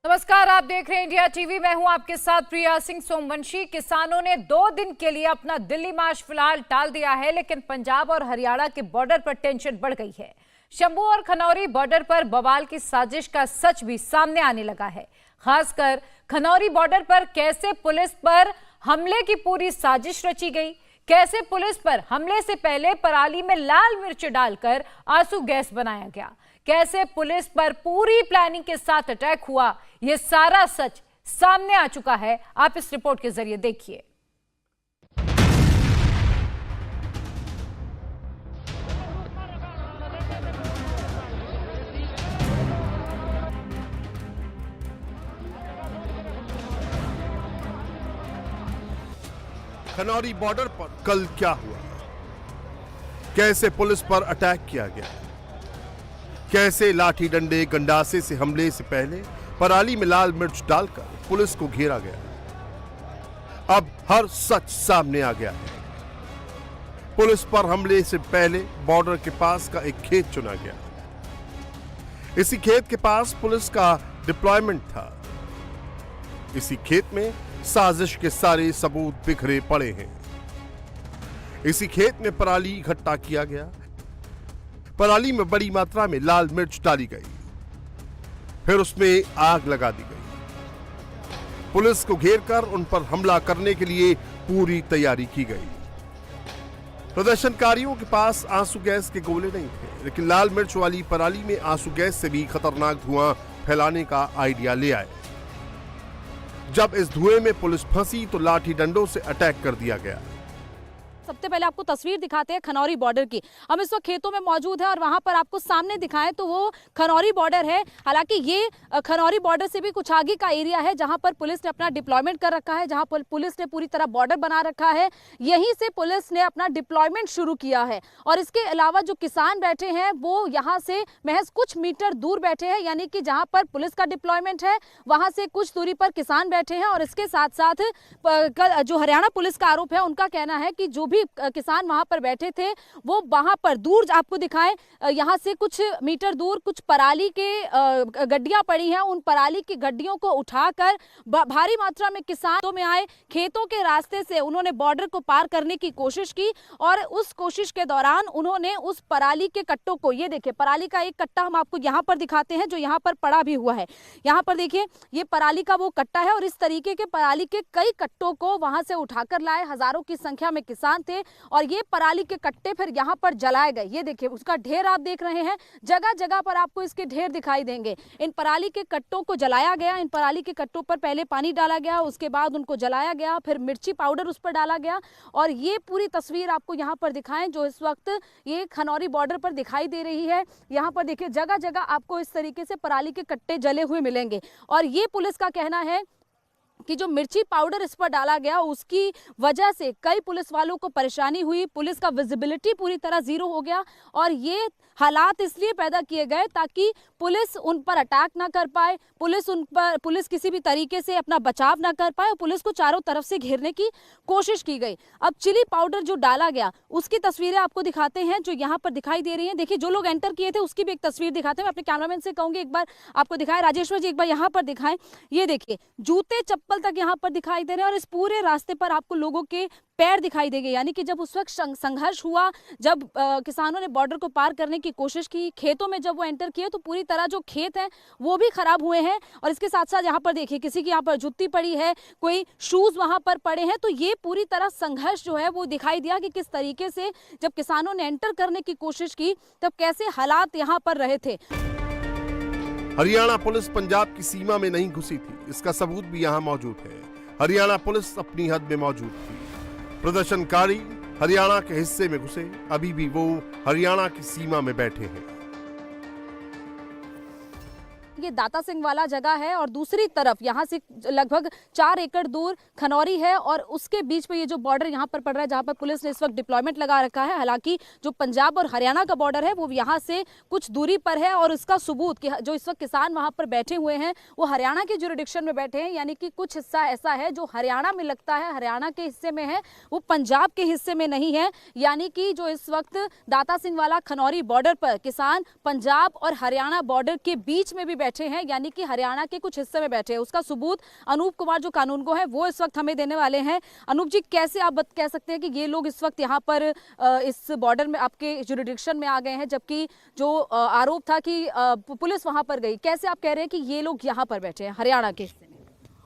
नमस्कार, आप देख रहे हैं इंडिया टीवी। मैं हूं आपके साथ प्रिया सिंह सोमवंशी। किसानों ने 2 दिन के लिए अपना दिल्ली मार्च फिलहाल टाल दिया है, लेकिन पंजाब और हरियाणा के बॉर्डर पर टेंशन बढ़ गई है। शंभू और खनौरी बॉर्डर पर बवाल की साजिश का सच भी सामने आने लगा है। खासकर खनौरी बॉर्डर पर कैसे पुलिस पर हमले की पूरी साजिश रची गई, कैसे पुलिस पर हमले से पहले पराली में लाल मिर्च डालकर आंसू गैस बनाया गया, कैसे पुलिस पर पूरी प्लानिंग के साथ अटैक हुआ, यह सारा सच सामने आ चुका है। आप इस रिपोर्ट के जरिए देखिए। खनौरी बॉर्डर पर कल क्या हुआ, कैसे पुलिस पर अटैक किया गया, कैसे लाठी डंडे गंडासे से हमले से पहले पराली में लाल मिर्च डालकर पुलिस को घेरा गया। अब हर सच सामने आ गया है। पुलिस पर हमले से पहले बॉर्डर के पास का एक खेत चुना गया। इसी खेत के पास पुलिस का डिप्लॉयमेंट था। इसी खेत में साजिश के सारे सबूत बिखरे पड़े हैं। इसी खेत में पराली इकट्ठा किया गया। पराली में बड़ी मात्रा में लाल मिर्च डाली गई, फिर उसमें आग लगा दी गई। पुलिस को घेरकर उन पर हमला करने के लिए पूरी तैयारी की गई। प्रदर्शनकारियों के पास आंसू गैस के गोले नहीं थे, लेकिन लाल मिर्च वाली पराली में आंसू गैस से भी खतरनाक धुआं फैलाने का आइडिया ले आए। जब इस धुएं में पुलिस फंसी तो लाठी डंडों से अटैक कर दिया गया। सबसे पहले आपको तस्वीर दिखाते हैं खनौरी बॉर्डर की। हम इस वक्त खेतों में मौजूद है और वहां पर आपको सामने दिखाएं तो वो खनौरी बॉर्डर है। हालांकि ये खनौरी बॉर्डर से भी कुछ आगे का एरिया है जहां पर पुलिस ने अपना डिप्लॉयमेंट कर रखा है, जहां पर पुलिस ने पूरी तरह बॉर्डर बना रखा है। यहीं से पुलिस ने अपना डिप्लॉयमेंट शुरू किया है। और इसके अलावा जो किसान बैठे हैं वो यहाँ से महज कुछ मीटर दूर बैठे हैं, यानी कि जहां पर पुलिस का डिप्लॉयमेंट है वहां से कुछ दूरी पर किसान बैठे हैं। और इसके साथ साथ जो हरियाणा पुलिस का आरोप है, उनका कहना है कि जो भी किसान वहां पर बैठे थे वो वहां पर दूर आपको दिखाएं, यहां से कुछ मीटर दूर कुछ पराली के गड्डियां पड़ी हैं। उन पराली की गड्डियों को उठाकर भारी मात्रा में किसानों में आए, खेतों के रास्ते से उन्होंने बॉर्डर को पार करने की कोशिश की। और उस कोशिश के दौरान उन्होंने उस पराली के कट्टों को, ये देखिए पराली का एक कट्टा हम आपको यहां पर दिखाते हैं जो यहां पर पड़ा भी हुआ है। यहां पर देखिए ये पराली का वो कट्टा है और इस तरीके के पराली के कई कट्टों को वहां से उठाकर लाए। हजारों की संख्या में किसान थे और ये पराली के कट्टे फिर यहाँ पर जलाए गए। ये देखिए उसका ढेर आप देख रहे हैं, जगह जगह पर आपको इसके ढेर दिखाई देंगे। इन पराली के कट्टों को जलाया गया। इन पराली के कट्टों पर पहले पानी डाला गया, उसके बाद उनको जलाया गया, फिर मिर्ची पाउडर उस पर डाला गया। और ये पूरी तस्वीर आपको यहाँ पर दिखाएं जो इस वक्त ये खनौरी बॉर्डर पर दिखाई दे रही है। यहाँ पर देखिए जगह जगह आपको इस तरीके से पराली के कट्टे जले हुए मिलेंगे। और ये पुलिस का कहना है कि जो मिर्ची पाउडर इस पर डाला गया उसकी वजह से कई पुलिस वालों को परेशानी हुई। पुलिस का विजिबिलिटी पूरी तरह जीरो हो गया और ये हालात इसलिए पैदा किए गए ताकि पुलिस उन पर अटैक ना कर पाए, पुलिस किसी भी तरीके से अपना बचाव ना कर पाए और पुलिस को चारों तरफ से घेरने की कोशिश की गई। अब चिली पाउडर जो डाला गया उसकी तस्वीरें आपको दिखाते हैं जो यहाँ पर दिखाई दे रही हैं। देखिए जो लोग एंटर किए थे उसकी भी एक तस्वीर दिखाते हैं। मैं अपने कैमरामैन से कहूंगी एक बार आपको दिखाएं, राजेश्वर जी एक बार यहाँ पर दिखाएं। ये देखिए जूते चप्पल तक यहाँ पर दिखाई दे रहे हैं और इस पूरे रास्ते पर आपको लोगों के पैर दिखाई देंगे। यानी कि जब उस वक्त संघर्ष हुआ, जब किसानों ने बॉर्डर को पार करने की कोशिश की, खेतों में जब वो एंटर किए तो पूरी तरह जो खेत हैं वो भी खराब हुए हैं। और इसके साथ साथ यहाँ पर देखिए किसी की यहाँ पर जुत्ती पड़ी है, कोई शूज वहां पर पड़े हैं। तो ये पूरी तरह संघर्ष जो है वो दिखाई दिया कि किस तरीके से जब किसानों ने एंटर करने की कोशिश की तब कैसे हालात यहाँ पर रहे थे। हरियाणा पुलिस पंजाब की सीमा में नहीं घुसी थी, इसका सबूत भी यहाँ मौजूद है। हरियाणा पुलिस अपनी हद में मौजूद थी। प्रदर्शनकारी हरियाणा के हिस्से में घुसे, अभी भी वो हरियाणा की सीमा में बैठे हैं। ये दाता सिंह वाला जगह है और दूसरी तरफ यहाँ से लगभग 4 एकड़ दूर खनौरी है और उसके बीच में ये जो बॉर्डर यहाँ पर पड़ रहा है जहाँ पर पुलिस ने इस वक्त डिप्लॉयमेंट लगा रखा है। हालांकि जो पंजाब और हरियाणा का बॉर्डर है वो यहाँ से कुछ दूरी पर है और इसका सबूत कि जो इस वक्त किसान वहाँ पर बैठे हुए हैं वो हरियाणा के जुरिडिक्शन में बैठे हैं। यानी कि कुछ हिस्सा ऐसा है जो हरियाणा में लगता है, हरियाणा के हिस्से में है, वो पंजाब के हिस्से में नहीं है। यानी कि जो इस वक्त दाता सिंह वाला खनौरी बॉर्डर पर किसान पंजाब और हरियाणा बॉर्डर के बीच में भी बैठे हैं, यानी कि हरियाणा के कुछ हिस्से में बैठे हैं। उसका सबूत अनूप कुमार जो कानूनगो है वो इस वक्त हमें देने वाले हैं। अनूप जी, कैसे आप कह सकते हैं कि ये लोग इस वक्त यहाँ पर इस बॉर्डर में आपके जुरिडिक्शन में आ गए हैं, जबकि जो आरोप था कि पुलिस वहां पर गई, कैसे आप कह रहे हैं कि ये लोग यहाँ पर बैठे हैं हरियाणा के हिस्से में?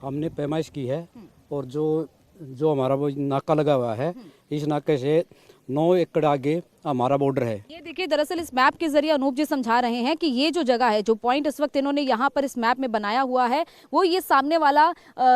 हमने पैमाइश की है और जो हमारा वो नाका लगा हुआ है, इस नाके से 9 एकड़ आगे हमारा बॉर्डर है। ये देखिए, दरअसल इस मैप के जरिए अनूप जी समझा रहे हैं कि ये जो जगह है, जो पॉइंट इस वक्त इन्होंने यहाँ पर इस मैप में बनाया हुआ है, वो ये सामने वाला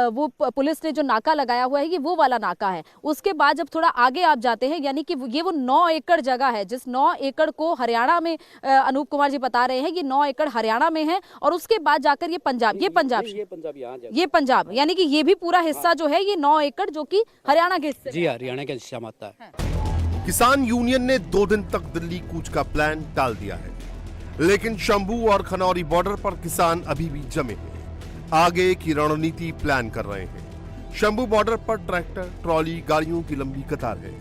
वो पुलिस ने जो नाका लगाया हुआ है, ये वो वाला नाका है। उसके बाद जब थोड़ा आगे आप जाते हैं, यानी कि ये वो 9 एकड़ जगह है, जिस 9 एकड़ को हरियाणा में अनूप कुमार जी बता रहे हैं, ये 9 एकड़ हरियाणा में है और उसके बाद जाकर ये पंजाब, ये पंजाब, यानी कि ये भी पूरा हिस्सा जो है, ये 9 एकड़ जो कि हरियाणा के हिस्से जी, हरियाणा के हिस्सा में आता है। किसान यूनियन ने 2 दिन तक दिल्ली कूच का प्लान टाल दिया है, लेकिन शंभू और खनौरी बॉर्डर पर किसान अभी भी जमे हैं। आगे की रणनीति प्लान कर रहे हैं। शंभू बॉर्डर पर ट्रैक्टर, ट्रॉली, गाड़ियों की लंबी कतार है।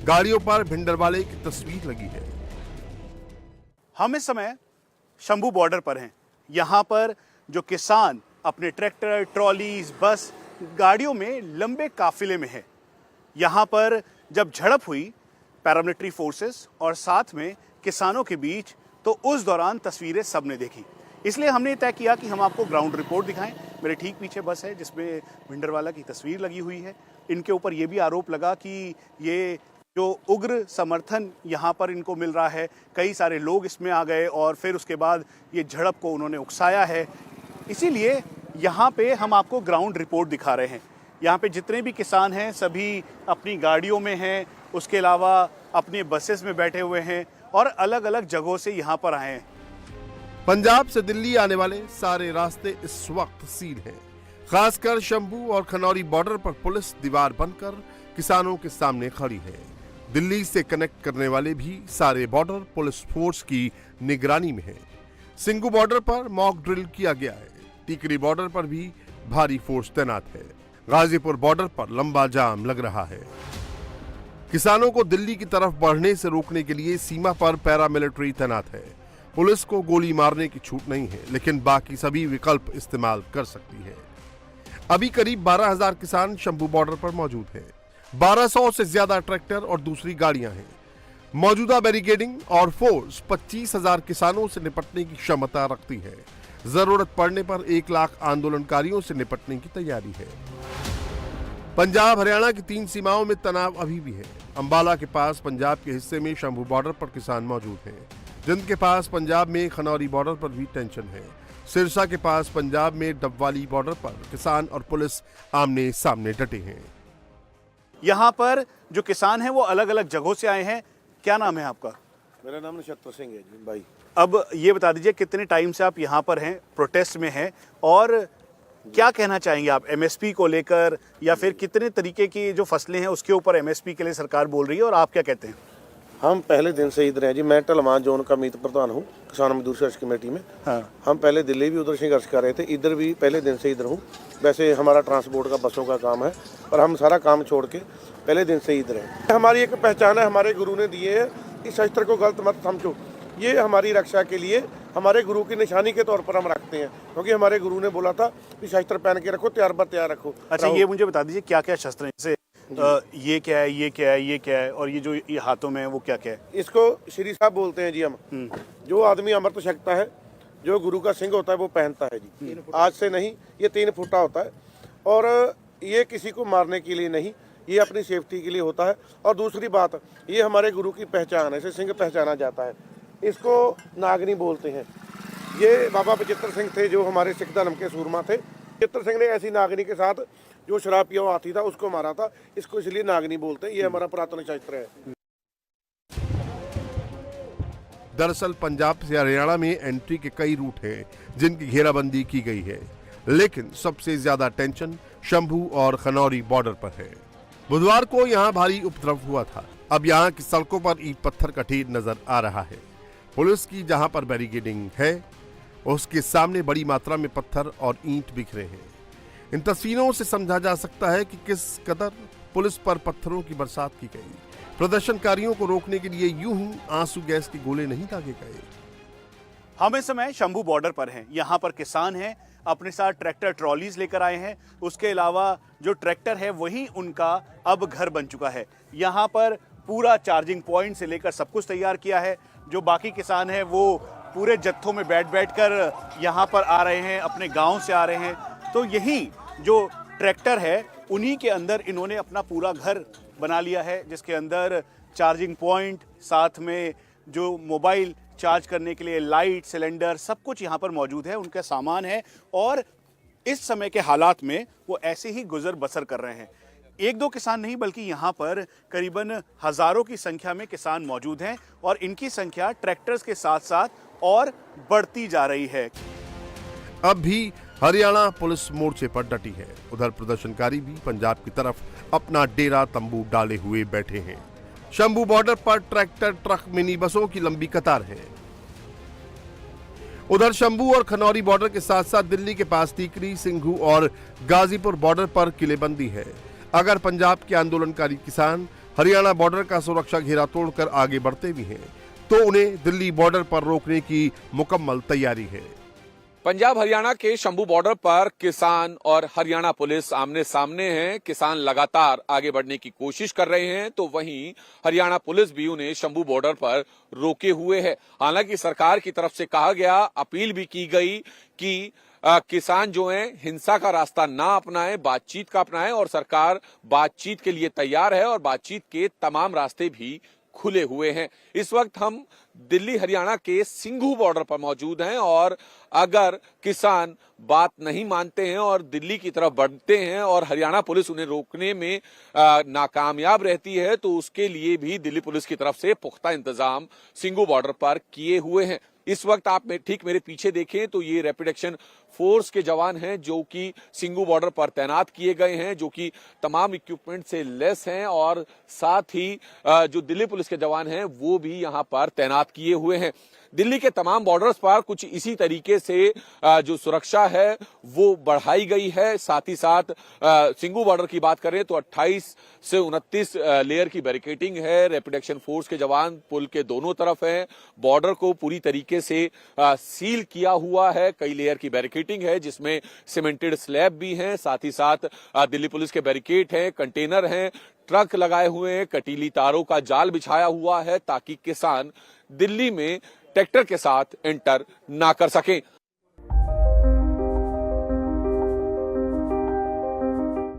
गाड़ियों पर भिंडरवाले की तस्वीर लगी है। हम इस समय शंभू बॉर्डर पर हैं। यहाँ पर जो किसान अपने ट्रैक्टर, ट्रॉलीज, बस, गाड़ियों में लंबे काफिले में है। यहाँ पर जब झड़प हुई पैरामिलिट्री फोर्सेस और साथ में किसानों के बीच, तो उस दौरान तस्वीरें सबने देखी। इसलिए हमने तय किया कि हम आपको ग्राउंड रिपोर्ट दिखाएं। मेरे ठीक पीछे बस है जिसमें भिंडरवाला की तस्वीर लगी हुई है। इनके ऊपर ये भी आरोप लगा कि ये जो उग्र समर्थन यहाँ पर इनको मिल रहा है, कई सारे लोग इसमें आ गए और फिर उसके बाद ये झड़प को उन्होंने उकसाया है। इसीलिए यहाँ पे हम आपको ग्राउंड रिपोर्ट दिखा रहे हैं। यहाँ पे जितने भी किसान हैं सभी अपनी गाड़ियों में हैं, उसके अलावा अपने बसेस में बैठे हुए हैं और अलग अलग जगहों से यहाँ पर आए हैं। पंजाब से दिल्ली आने वाले सारे रास्ते इस वक्त सील हैं। खासकर शंभू और खनौरी बॉर्डर पर पुलिस दीवार बनकर किसानों के सामने खड़ी है। दिल्ली से कनेक्ट करने वाले भी सारे बॉर्डर पुलिस फोर्स की निगरानी में है। सिंगू बॉर्डर पर मॉक ड्रिल किया गया है। टिकरी बॉर्डर पर भी भारी फोर्स तैनात है। गाजीपुर बॉर्डर पर लंबा जाम लग रहा है। किसानों को दिल्ली की तरफ बढ़ने से रोकने के लिए सीमा पर पैरामिलिट्री तैनात है। पुलिस को गोली मारने की छूट नहीं है, लेकिन बाकी सभी विकल्प इस्तेमाल कर सकती है। अभी करीब 12,000 किसान शंभू बॉर्डर पर मौजूद हैं। 1200 से ज्यादा ट्रैक्टर और दूसरी गाड़ियां हैं। मौजूदा बैरिकेडिंग और फोर्स 25,000 किसानों से निपटने की क्षमता रखती है। जरूरत पड़ने पर 1 लाख आंदोलनकारियों से निपटने की तैयारी है। पंजाब हरियाणा की 3 सीमाओं में तनाव अभी भी है। अंबाला के पास पंजाब के हिस्से में शंभू बॉर्डर पर किसान मौजूद हैं। जिंद के पास पंजाब में खनौरी बॉर्डर पर भी टेंशन है। सिरसा के पास पंजाब में डबवाली बॉर्डर पर किसान और पुलिस आमने सामने डटे हैं। यहाँ पर जो किसान हैं वो अलग अलग जगहों से आए हैं। क्या नाम है आपका? मेरा नाम नक्षत्र सिंह है जी भाई। अब ये बता दीजिए कितने टाइम से आप यहाँ पर हैं, प्रोटेस्ट में हैं, और क्या कहना चाहेंगे आप एमएसपी को लेकर, या फिर कितने तरीके की जो फसलें हैं उसके ऊपर एमएसपी के लिए सरकार बोल रही है, और आप क्या कहते हैं? हम पहले दिन से इधर हैं जी। मैं टलमान जोन का मीत प्रधान हूँ किसान मजदूर संघर्ष कमेटी में। हाँ। हम पहले दिल्ली भी उधर संघर्ष कर रहे थे, इधर भी पहले दिन से इधर हूँ। वैसे हमारा ट्रांसपोर्ट का बसों का काम है, पर हम सारा काम छोड़ के पहले दिन से इधर हैं। हमारी एक पहचान है, हमारे गुरु ने दिए है। इस शस्त्र को गलत मत समझो, ये हमारी रक्षा के लिए हमारे गुरु की निशानी के तौर पर हम रखते हैं, क्योंकि हमारे गुरु ने बोला था कि शस्त्र पहन के रखो, तैयार बर तैयार रखो। अच्छा, ये मुझे बता दीजिए क्या क्या शस्त्र हैं, जैसे ये क्या है, ये क्या है, ये क्या है, और ये जो ये हाथों में है वो क्या क्या है? इसको श्री साहब बोलते हैं जी हम। जो आदमी अमृत छकता है, जो गुरु का सिंह होता है वो पहनता है जी। आज से नहीं, ये 3 फुटा होता है और ये किसी को मारने के लिए नहीं, ये अपनी सेफ्टी के लिए होता है। और दूसरी बात, ये हमारे गुरु की पहचान है, इसे सिंह पहचाना जाता है। इसको नागनी बोलते हैं। ये बाबा बचित्र सिंह थे जो हमारे सिख धर्म के सूरमा थे। बचित्र सिंह ने ऐसी नागनी के साथ जो शराब पिया हाथी था उसको मारा था, इसको इसलिए नागनी बोलते हैं। ये हमारा पुरातन शास्त्र है। दरअसल पंजाब से हरियाणा में एंट्री के कई रूट हैं जिनकी घेराबंदी की गई है, लेकिन सबसे ज्यादा टेंशन शंभू और खनौरी बॉर्डर पर है। बुधवार को यहां भारी उपद्रव हुआ था। अब यहां की सड़कों पर ईंट पत्थर का ढेर नजर आ रहा है। पुलिस की जहां पर बैरिकेडिंग है, उसके सामने बड़ी मात्रा में पत्थर और ईंट बिखरे हैं। इन तस्वीरों से समझा जा सकता है कि किस कदर पुलिस पर पत्थरों की बरसात की गई। प्रदर्शनकारियों को रोकने के लिए यूं ही आंसू गैस के गोले नहीं दागे गए। हम इस समय शंभू बॉर्डर पर हैं। यहाँ पर किसान हैं, अपने साथ ट्रैक्टर ट्रॉलीज लेकर आए हैं। उसके अलावा जो ट्रैक्टर है वही उनका अब घर बन चुका है। यहाँ पर पूरा चार्जिंग पॉइंट से लेकर सब कुछ तैयार किया है। जो बाकी किसान हैं वो पूरे जत्थों में बैठ कर यहाँ पर आ रहे हैं, अपने गांव से आ रहे हैं। तो यही जो ट्रैक्टर है उन्हीं के अंदर इन्होंने अपना पूरा घर बना लिया है, जिसके अंदर चार्जिंग पॉइंट, साथ में जो मोबाइल चार्ज करने के लिए लाइट, सिलेंडर, सब कुछ यहाँ पर मौजूद है। उनका सामान है और इस समय के हालात में वो ऐसे ही गुजर बसर कर रहे हैं। एक दो किसान नहीं बल्कि यहाँ पर करीबन हजारों की संख्या में किसान मौजूद हैं और इनकी संख्या ट्रैक्टर्स के साथ साथ और बढ़ती जा रही है। अब भी हरियाणा पुलिस मोर्चे पर डटी है। उधर प्रदर्शनकारी भी पंजाब की तरफ अपना डेरा तंबू डाले हुए बैठे हैं। शंभू बॉर्डर पर ट्रैक्टर, ट्रक, मिनी बसों की लंबी कतार है। उधर शंभू और खनौरी बॉर्डर के साथ साथ दिल्ली के पास टीकरी, सिंघू और गाजीपुर बॉर्डर पर किलेबंदी है। अगर पंजाब के आंदोलनकारी किसान हरियाणा बॉर्डर का सुरक्षा घेरा तोड़कर आगे बढ़ते भी हैं तो उन्हें दिल्ली बॉर्डर पर रोकने की मुकम्मल तैयारी है। पंजाब हरियाणा के शंभू बॉर्डर पर किसान और हरियाणा पुलिस आमने सामने हैं। किसान लगातार आगे बढ़ने की कोशिश कर रहे हैं तो वहीं हरियाणा पुलिस भी उन्हें शंभू बॉर्डर पर रोके हुए है। हालांकि सरकार की तरफ से कहा गया, अपील भी की गई कि किसान जो हैं हिंसा का रास्ता ना अपनाएं, बातचीत का अपनाएं और सरकार बातचीत के लिए तैयार है और बातचीत के तमाम रास्ते भी खुले हुए हैं। इस वक्त हम दिल्ली हरियाणा के सिंघू बॉर्डर पर मौजूद हैं और अगर किसान बात नहीं मानते हैं और दिल्ली की तरफ बढ़ते हैं और हरियाणा पुलिस उन्हें रोकने में नाकामयाब रहती है तो उसके लिए भी दिल्ली पुलिस की तरफ से पुख्ता इंतजाम सिंघू बॉर्डर पर किए हुए हैं। इस वक्त आप ठीक मेरे पीछे देखें तो ये रैपिड एक्शन फोर्स के जवान हैं जो कि सिंघू बॉर्डर पर तैनात किए गए हैं, जो कि तमाम इक्विपमेंट से लेस हैं और साथ ही जो दिल्ली पुलिस के जवान हैं वो भी यहां पर तैनात किए हुए हैं। दिल्ली के तमाम बॉर्डर्स पर कुछ इसी तरीके से जो सुरक्षा है वो बढ़ाई गई है। साथ ही साथ सिंघू बॉर्डर की बात करें तो 28 से 29 लेयर की बैरिकेडिंग है। रैपिड एक्शन फोर्स के जवान पुल के दोनों तरफ हैं। बॉर्डर को पूरी तरीके से सील किया हुआ है। कई लेयर की बैरिकेडिंग है जिसमें सीमेंटेड स्लैब भी हैं। साथ ही साथ दिल्ली पुलिस के बैरिकेड हैं, कंटेनर हैं, ट्रक लगाए हुए हैं, कटीली तारों का जाल बिछाया हुआ है ताकि किसान दिल्ली में ट्रैक्टर के साथ एंटर ना कर सकें।